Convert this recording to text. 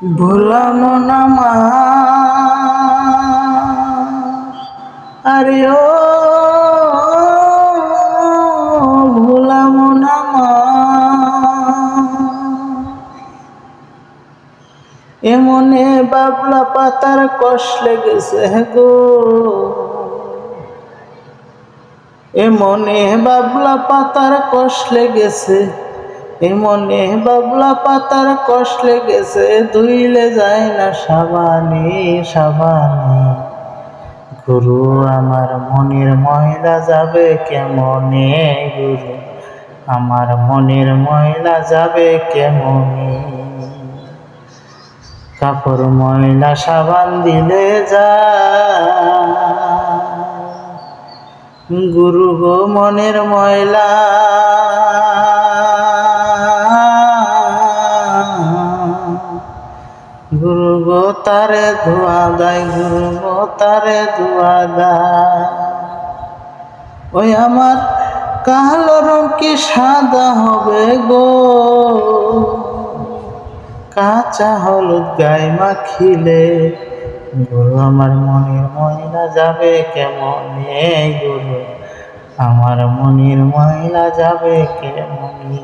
ভুলানো না মা আরে ও ভুলানো না মা এমনে বাবলা পাতার কষ লেগেছে গো এমনে বাবলা পাতার কষ লেগেছে এমনে বাবলা পাতার কষ লেগেছে ধুইলে যায় না সাবানে সাবানে গুরু আমার মনের ময়লা যাবে কেমনে গুরু আমার মনের ময়লা যাবে কেমনে কাপড় ময়লা সাবান দিলে যায় গুরু গো মনের ময়লা গুরু গো তারে ধোয়া গায় গুরু গো তারে ধোয়া গায় ওই আমার কালো রং কি সাদা হবে গো কাঁচা হলুদ গায়ে মাখিলে গুরু আমার মনের ময়লা যাবে কেমনে গুরু আমার মনের ময়লা যাবে কেমনে।